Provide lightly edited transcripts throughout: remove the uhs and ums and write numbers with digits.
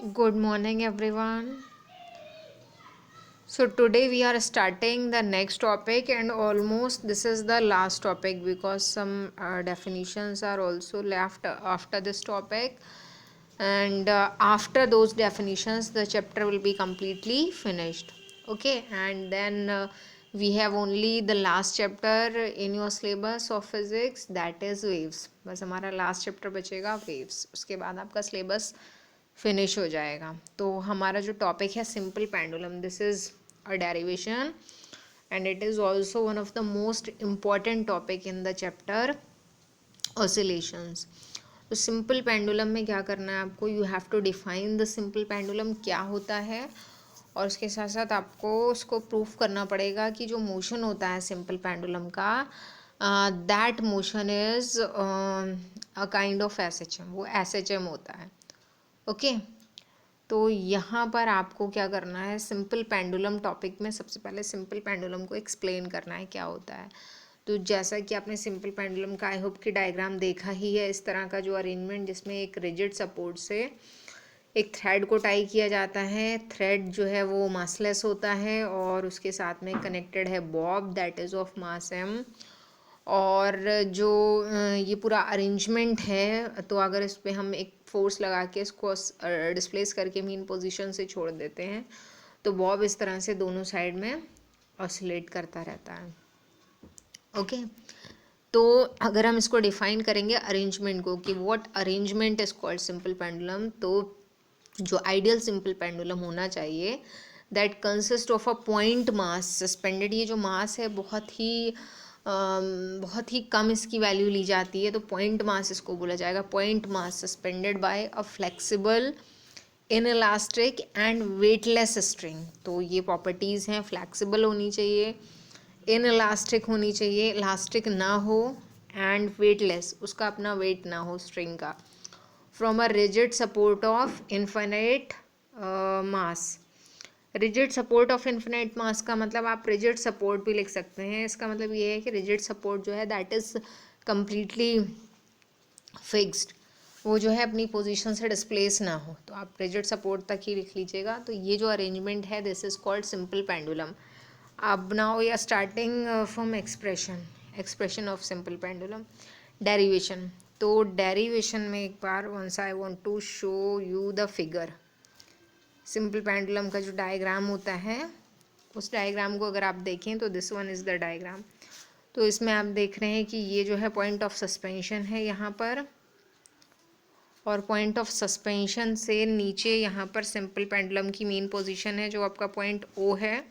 Good morning, everyone. So, today we are starting the next topic, and almost this is the last topic because some definitions are also left after this topic. And after those definitions, the chapter will be completely finished. Okay, and then we have only the last chapter in your syllabus of physics, that is waves. बस हमारा last chapter बचेगा waves. उसके बाद आपका syllabus finish हो जाएगा. तो हमारा जो टॉपिक है simple pendulum, this is a derivation and it is also one of the most important topic in the chapter oscillations. तो सिंपल पेंडुलम में क्या करना है आपको, you have to define the simple pendulum क्या होता है, और उसके साथ साथ आपको उसको प्रूफ करना पड़ेगा कि जो मोशन होता है सिंपल पेंडुलम का, that motion is a kind of S H M, वो एस एच एम होता है. ओके तो यहाँ पर आपको क्या करना है, सिंपल पेंडुलम टॉपिक में सबसे पहले सिंपल पेंडुलम को एक्सप्लेन करना है क्या होता है. तो जैसा कि आपने सिंपल पेंडुलम का आई होप की डायग्राम देखा ही है, इस तरह का जो अरेंजमेंट जिसमें एक रिजिड सपोर्ट से एक थ्रेड को टाई किया जाता है. थ्रेड जो है वो मासलेस होता है और उसके साथ में कनेक्टेड है bob that is of mass M. और जो ये पूरा अरेंजमेंट है, तो अगर इस पर हम एक फोर्स लगा के इसको डिस्प्लेस करके मीन पोजीशन से छोड़ देते हैं तो बॉब इस तरह से दोनों साइड में ऑसिलेट करता रहता है. ओके तो अगर हम इसको डिफाइन करेंगे अरेंजमेंट को कि what arrangement is called simple pendulum, तो जो आइडियल सिंपल पेंडुलम होना चाहिए that consist of a point mass suspended. ये जो मास है बहुत ही कम इसकी वैल्यू ली जाती है, तो पॉइंट मास इसको बोला जाएगा. Point mass suspended bye a flexible inelastic and weightless string. तो ये प्रॉपर्टीज़ हैं, फ्लेक्सिबल होनी चाहिए, इनइलास्टिक होनी चाहिए, इलास्टिक ना हो, एंड वेटलेस, उसका अपना वेट ना हो स्ट्रिंग का, from a rigid support of infinite mass. Rigid support of infinite mass का मतलब आप रिजिड सपोर्ट भी लिख सकते हैं. इसका मतलब ये है कि रिजिड सपोर्ट जो है दैट इज़ कम्प्लीटली फिक्स्ड, वो जो है अपनी पोजीशन से डिस्प्लेस ना हो, तो आप रिजिड सपोर्ट तक ही लिख लीजिएगा. तो ये जो अरेंजमेंट है this is called simple pendulum. अब now we are starting from expression of simple pendulum. Derivation. तो डेरिवेशन में एक बार once I want to show you the figure. Simple pendulum का जो डायग्राम होता है उस डायग्राम को अगर आप देखें तो this one is the diagram. तो इसमें आप देख रहे हैं कि ये जो है पॉइंट ऑफ सस्पेंशन है यहाँ पर, और पॉइंट ऑफ सस्पेंशन से नीचे यहाँ पर सिंपल पेंडुलम की मेन पोजीशन है जो आपका पॉइंट ओ है.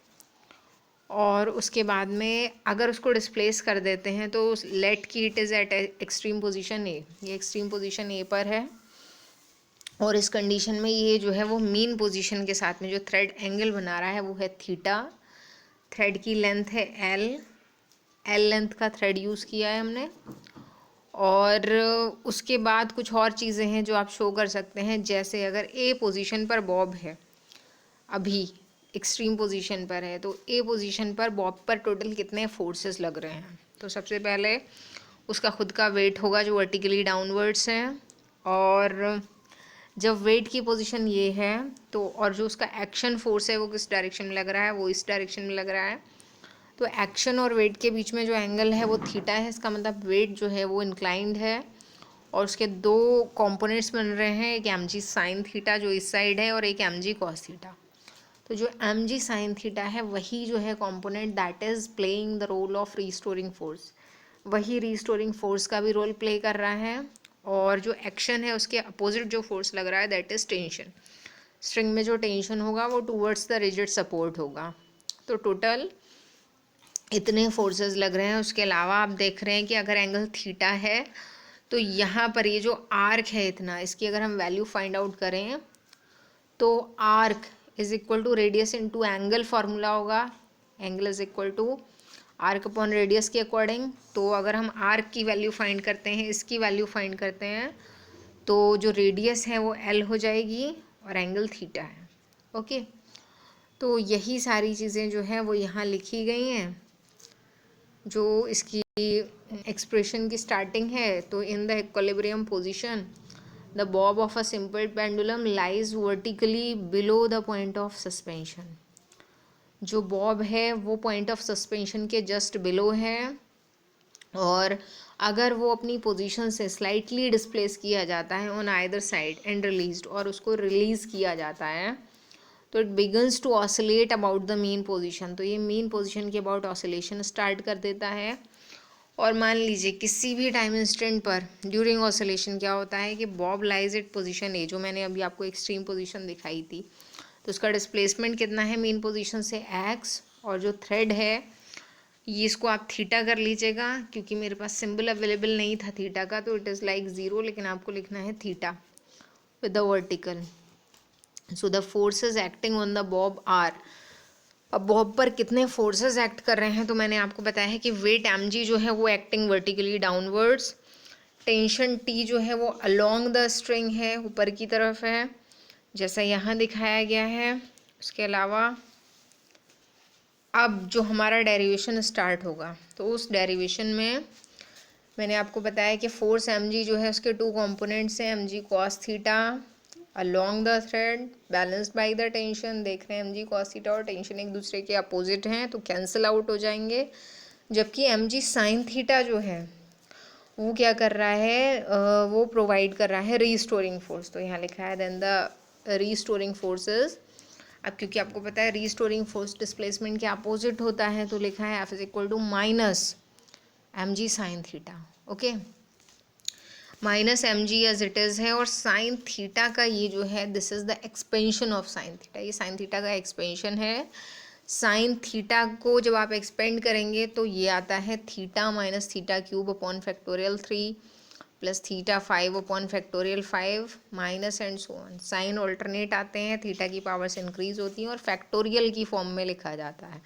और उसके बाद में अगर उसको डिस्प्लेस कर देते हैं तो लेट की it is at extreme position A, ये एक्सट्रीम पोजीशन ए पर है. और इस कंडीशन में ये जो है वो मीन पोजीशन के साथ में जो थ्रेड एंगल बना रहा है वो है थीटा. थ्रेड की लेंथ है एल लेंथ का थ्रेड यूज़ किया है हमने. और उसके बाद कुछ और चीज़ें हैं जो आप शो कर सकते हैं, जैसे अगर ए पोजीशन पर बॉब है, अभी एक्सट्रीम पोजीशन पर है, तो ए पोजीशन पर बॉब पर टोटल कितने फोर्सेस लग रहे हैं. तो सबसे पहले उसका खुद का वेट होगा जो वर्टिकली डाउनवर्ड्स है, और जब वेट की पोजीशन ये है तो और जो उसका एक्शन फोर्स है वो किस डायरेक्शन में लग रहा है, वो इस डायरेक्शन में लग रहा है. तो एक्शन और वेट के बीच में जो एंगल है वो थीटा है. इसका मतलब वेट जो है वो इंक्लाइंड है, और उसके दो कंपोनेंट्स बन रहे हैं, एक एम जी साइन थीटा जो इस साइड है और एक एम जी कॉस थीटा. तो जो एम जी साइन थीटा है वही जो है component that is playing the role of restoring force, वही रीस्टोरिंग फोर्स का भी रोल प्ले कर रहा है. और जो एक्शन है उसके अपोजिट जो फोर्स लग रहा है दैट इज़ टेंशन. स्ट्रिंग में जो टेंशन होगा वो टूवर्ड्स द रिजिड सपोर्ट होगा. तो टोटल इतने फोर्सेस लग रहे हैं. उसके अलावा आप देख रहे हैं कि अगर एंगल थीटा है तो यहाँ पर ये जो आर्क है इतना, इसकी अगर हम वैल्यू फाइंड आउट करें तो arc is equal to radius into angle formula होगा. Angle is equal to arc upon radius के अकॉर्डिंग. तो अगर हम आर्क की वैल्यू फाइंड करते हैं, इसकी वैल्यू फाइंड करते हैं, तो जो रेडियस है वो एल हो जाएगी और एंगल थीटा है. ओके तो यही सारी चीज़ें जो हैं वो यहाँ लिखी गई हैं. जो इसकी एक्सप्रेशन की स्टार्टिंग है, तो in the equilibrium position the Bob of a simple pendulum lies vertically below the point of suspension. जो बॉब है वो पॉइंट ऑफ सस्पेंशन के जस्ट बिलो है, और अगर वो अपनी पोजीशन से स्लाइटली डिस्प्लेस किया जाता है on either side and released, और उसको रिलीज़ किया जाता है, तो it begins to oscillate about the mean position. तो ये मीन पोजीशन के अबाउट ऑसिलेशन स्टार्ट कर देता है। और मान लीजिए किसी भी टाइम इंस्टेंट पर ड्यूरिंग ऑसिलेशन क्या होता है कि bob lies at position A, जो मैंने अभी आपको एक्सट्रीम पोजीशन दिखाई थी, तो उसका डिस्प्लेसमेंट कितना है मीन पोजीशन से एक्स, और जो थ्रेड है ये इसको आप थीटा कर लीजिएगा, क्योंकि मेरे पास सिंबल अवेलेबल नहीं था थीटा का, तो इट इज़ लाइक 0, लेकिन आपको लिखना है theta with the vertical. So the forces acting on the bob are, अब बॉब पर कितने फोर्सेस एक्ट कर रहे हैं, तो मैंने आपको बताया है कि वेट mg जो है वो acting vertically downwards, tension T जो है वो अलोंग द स्ट्रिंग है, ऊपर की तरफ है, जैसा यहाँ दिखाया गया है। उसके अलावा अब जो हमारा डेरिवेशन स्टार्ट होगा, तो उस डेरिवेशन में मैंने आपको बताया कि फोर्स mg जो है उसके 2 कंपोनेंट्स हैं, mg cos theta along the thread balanced by the tension. देख रहे हैं mg cos थीटा और टेंशन एक दूसरे के अपोजिट हैं, तो कैंसिल आउट हो जाएंगे। जबकि mg sin थीटा जो है वो क्या कर रहा है, वो प्रोवाइड कर रहा है रीस्टोरिंग फोर्स। तो यहाँ लिखा है देन द रीस्टोरिंग फोर्सेस। अब क्योंकि आपको पता है रीस्टोरिंग फोर्स डिस्प्लेसमेंट के अपोजिट होता है, तो लिखा है F is equal to minus mg sin theta. Okay, minus mg as it is है, और साइन थीटा का ये जो है this is the expansion of sine theta, ये साइन थीटा का एक्सपेंशन है। साइन थीटा को जब आप एक्सपेंड करेंगे तो ये आता है theta minus theta cube upon factorial 3 plus theta 5 upon factorial 5 minus and so on. Sign alternate आते हैं, थीटा की पावर्स इंक्रीज होती हैं और फैक्टोरियल की फॉर्म में लिखा जाता है।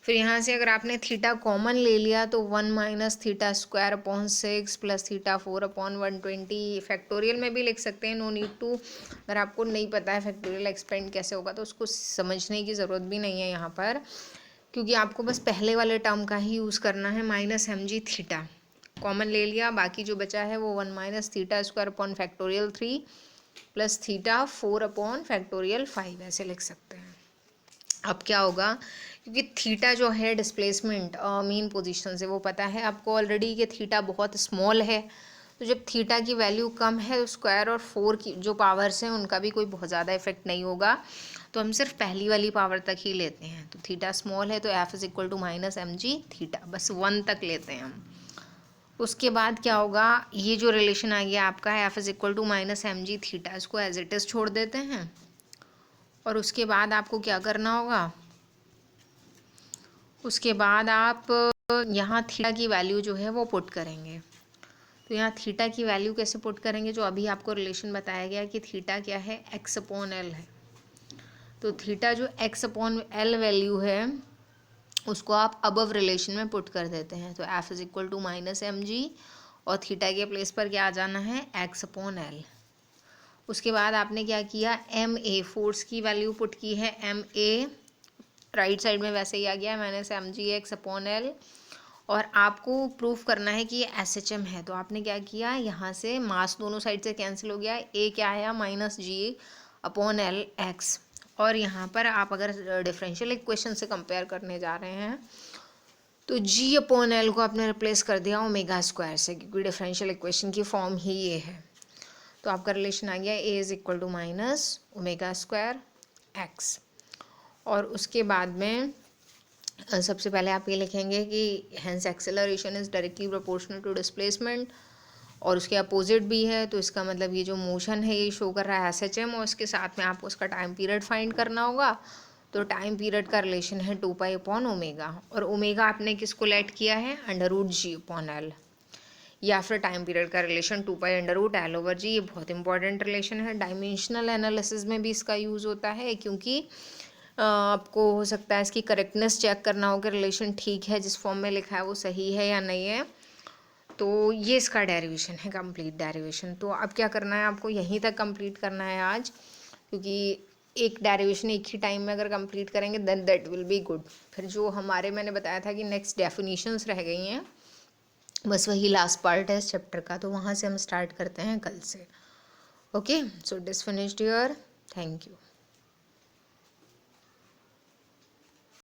फिर यहाँ से अगर आपने थीटा कॉमन ले लिया तो 1 minus theta square upon 6 plus theta 4 upon 120। Factorial में भी लिख सकते हैं, नो नीड टू। अगर आपको नहीं पता है फैक्टोरियल एक्सपेंड कैसे होगा तो उसको समझने की ज़रूरत भी नहीं है यहाँ पर, क्योंकि आपको बस पहले वाले टर्म का ही यूज़ करना है। माइनस mg थीटा कॉमन ले लिया, बाकी जो बचा है वो 1 minus theta square upon factorial 3 plus theta 4 upon factorial 5 ऐसे लिख सकते हैं। अब क्या होगा, क्योंकि थीटा जो है डिस्प्लेसमेंट मीन पोजीशन से वो पता है आपको ऑलरेडी कि थीटा बहुत स्मॉल है, तो जब थीटा की वैल्यू कम है तो स्क्वायर और 4 की जो पावर्स हैं उनका भी कोई बहुत ज़्यादा इफेक्ट नहीं होगा, तो हम सिर्फ पहली वाली पावर तक ही लेते हैं। तो थीटा स्मॉल है तो F is equal to minus mg theta, बस 1 तक लेते हैं हम। उसके बाद क्या होगा, ये जो रिलेशन आ गया आपका F is equal to minus mg theta, इसको एज इट इज़ छोड़ देते हैं। और उसके बाद आपको क्या करना होगा, उसके बाद आप यहाँ थीटा की वैल्यू जो है वो पुट करेंगे। तो यहाँ थीटा की वैल्यू कैसे पुट करेंगे, जो अभी आपको रिलेशन बताया गया कि थीटा क्या है, x अपॉन एल है। तो थीटा जो x अपॉन एल वैल्यू है उसको आप अबव रिलेशन में पुट कर देते हैं। तो F is equal to minus mg, और थीटा के प्लेस पर क्या आ जाना है, x अपॉन एल। उसके बाद आपने क्या किया, ma फोर्स की वैल्यू पुट की है, ma राइट साइड में वैसे ही आ गया minus mg x upon L. और आपको प्रूफ करना है कि ये SHM है, तो आपने क्या किया, यहाँ से मास दोनों साइड से कैंसिल हो गया, a क्या आया माइनस जी अपॉन एल एक्स। और यहाँ पर आप अगर डिफरेंशियल इक्वेशन से कंपेयर करने जा रहे हैं तो g अपॉन एल को आपने रिप्लेस कर दिया ओमेगा स्क्वायर से, क्योंकि डिफरेंशियल इक्वेशन की फॉर्म ही ये है। तो आपका रिलेशन आ गया a is equal to minus omega square x. और उसके बाद में सबसे पहले आप ये लिखेंगे कि hence acceleration is directly proportional to displacement, और उसके अपोजिट भी है, तो इसका मतलब ये जो मोशन है ये शो कर रहा है SHM, और इसके साथ में आपको उसका टाइम पीरियड फाइंड करना होगा। तो टाइम पीरियड का रिलेशन है 2 पाई अपॉन ओमेगा, और ओमेगा आपने किसको लेट किया है, under root G upon L, या फिर टाइम पीरियड का relation 2 pi under root L over G. ये बहुत इंपॉर्टेंट रिलेशन है, डायमेंशनल एनालिसिस में भी इसका यूज़ होता है, क्योंकि आपको हो सकता है इसकी करेक्टनेस चेक करना हो कि रिलेशन ठीक है, जिस फॉर्म में लिखा है वो सही है या नहीं है। तो ये इसका डेरिवेशन है, कंप्लीट डेरिवेशन। तो अब क्या करना है, आपको यहीं तक कंप्लीट करना है आज, क्योंकि एक डेरिवेशन एक ही टाइम में अगर कंप्लीट करेंगे then that will be good. फिर जो हमारे मैंने बताया था कि नेक्स्ट डेफिनीशंस रह गई हैं, बस वही लास्ट पार्ट है इस चैप्टर का, तो वहाँ से हम स्टार्ट करते हैं कल से। Okay, so it is finished here. Thank you.